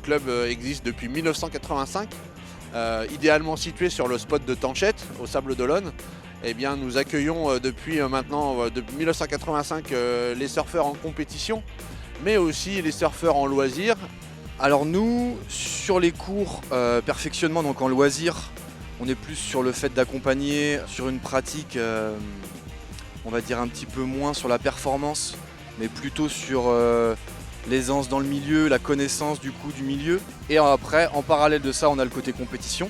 club existe depuis 1985, idéalement situé sur le spot de Tanchette, au Sables d'Olonne. Eh bien, nous accueillons depuis maintenant, depuis 1985, les surfeurs en compétition, mais aussi les surfeurs en loisirs. Alors nous, sur les cours perfectionnement, donc en loisir, on est plus sur le fait d'accompagner sur une pratique, on va dire un petit peu moins sur la performance, mais plutôt sur l'aisance dans le milieu, la connaissance du coup du milieu. Et après, en parallèle de ça, on a le côté compétition,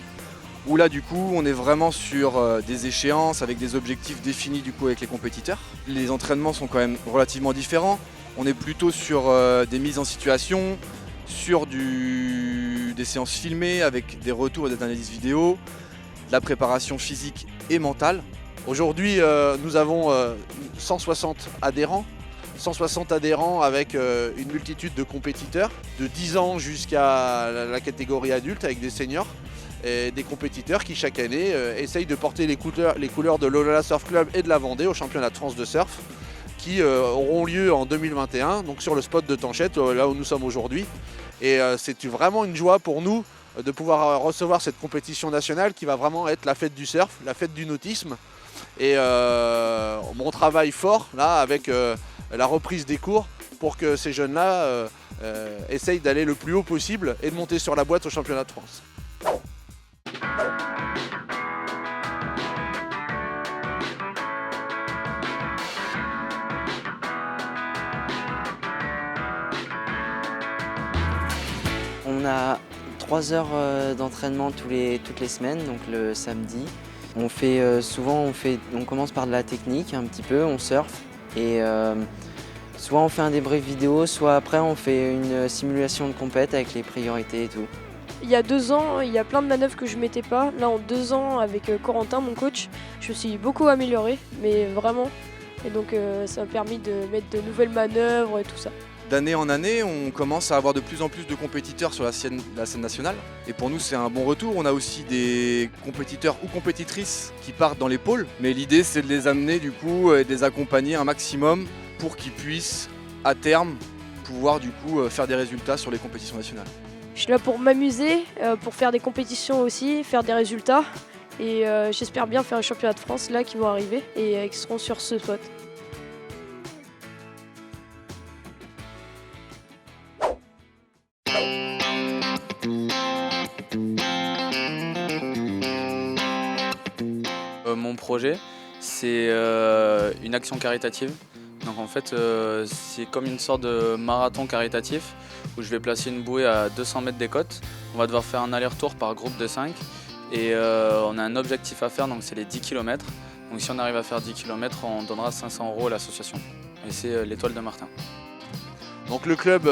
où là du coup, on est vraiment sur des échéances avec des objectifs définis du coup avec les compétiteurs. Les entraînements sont quand même relativement différents. On est plutôt sur des mises en situation, sur des séances filmées avec des retours et des analyses vidéo, de la préparation physique et mentale. Aujourd'hui, nous avons 160 adhérents. 160 adhérents avec une multitude de compétiteurs, de 10 ans jusqu'à la catégorie adulte avec des seniors et des compétiteurs qui chaque année essayent de porter les couleurs de l'Olala Surf Club et de la Vendée au championnat de France de surf qui auront lieu en 2021, donc sur le spot de Tanchette, là où nous sommes aujourd'hui. Et c'est vraiment une joie pour nous de pouvoir recevoir cette compétition nationale qui va vraiment être la fête du surf, la fête du nautisme. Et on travaille fort là avec la reprise des cours pour que ces jeunes-là essayent d'aller le plus haut possible et de monter sur la boîte au championnat de France. On a 3 heures d'entraînement toutes les semaines, donc le samedi. On fait on commence par de la technique un petit peu, on surfe et soit on fait un débrief vidéo, soit après on fait une simulation de compète avec les priorités et tout. Il y a 2 ans, il y a plein de manœuvres que je ne mettais pas. Là, en 2 ans, avec Corentin, mon coach, je me suis beaucoup améliorée, mais vraiment. Et donc, ça m'a permis de mettre de nouvelles manœuvres et tout ça. D'année en année, on commence à avoir de plus en plus de compétiteurs sur la scène nationale. Et pour nous, c'est un bon retour. On a aussi des compétiteurs ou compétitrices qui partent dans les pôles. Mais l'idée, c'est de les amener du coup et de les accompagner un maximum pour qu'ils puissent, à terme, pouvoir du coup faire des résultats sur les compétitions nationales. Je suis là pour m'amuser, pour faire des compétitions aussi, faire des résultats. Et j'espère bien faire un championnat de France là qui vont arriver et qui seront sur ce spot. Mon projet, c'est une action caritative. Donc en fait, c'est comme une sorte de marathon caritatif où je vais placer une bouée à 200 mètres des côtes. On va devoir faire un aller-retour par groupe de 5 et on a un objectif à faire, donc c'est les 10 km. Donc si on arrive à faire 10 km, on donnera 500 € à l'association. Et c'est l'Étoile de Martin. Donc le club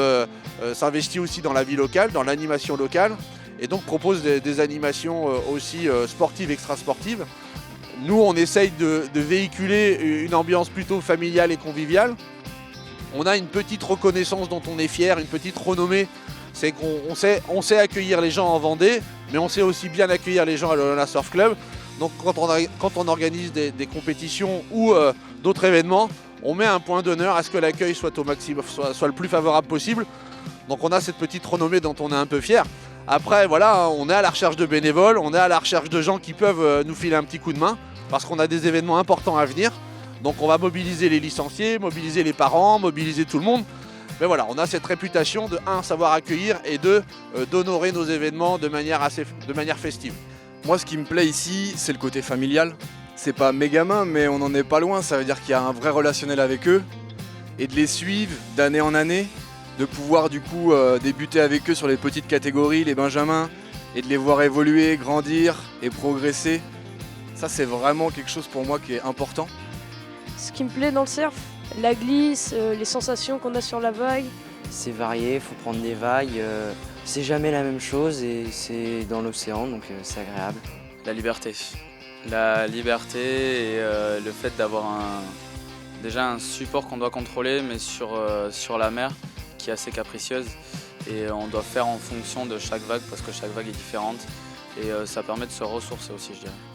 s'investit aussi dans la vie locale, dans l'animation locale et donc propose des animations aussi sportives, extrasportives. Nous, on essaye de véhiculer une ambiance plutôt familiale et conviviale. On a une petite reconnaissance dont on est fier, une petite renommée. C'est qu'on sait accueillir les gens en Vendée, mais on sait aussi bien accueillir les gens à l'Olala Surf Club. Donc quand on organise des compétitions ou d'autres événements, on met un point d'honneur à ce que l'accueil soit au maximum, soit le plus favorable possible. Donc on a cette petite renommée dont on est un peu fier. Après, voilà, on est à la recherche de bénévoles, on est à la recherche de gens qui peuvent nous filer un petit coup de main parce qu'on a des événements importants à venir. Donc on va mobiliser les licenciés, mobiliser les parents, mobiliser tout le monde. Mais voilà, on a cette réputation de 1, savoir accueillir et 2, d'honorer nos événements de manière festive. Moi, ce qui me plaît ici, c'est le côté familial. C'est pas mes gamins, mais on n'en est pas loin. Ça veut dire qu'il y a un vrai relationnel avec eux et de les suivre d'année en année. De pouvoir du coup débuter avec eux sur les petites catégories, les benjamins, et de les voir évoluer, grandir et progresser. Ça, c'est vraiment quelque chose pour moi qui est important. Ce qui me plaît dans le surf, la glisse, les sensations qu'on a sur la vague. C'est varié, il faut prendre des vagues. C'est jamais la même chose et c'est dans l'océan, donc c'est agréable. La liberté. La liberté et le fait d'avoir déjà un support qu'on doit contrôler, mais sur la mer, qui est assez capricieuse et on doit faire en fonction de chaque vague parce que chaque vague est différente et ça permet de se ressourcer aussi, je dirais.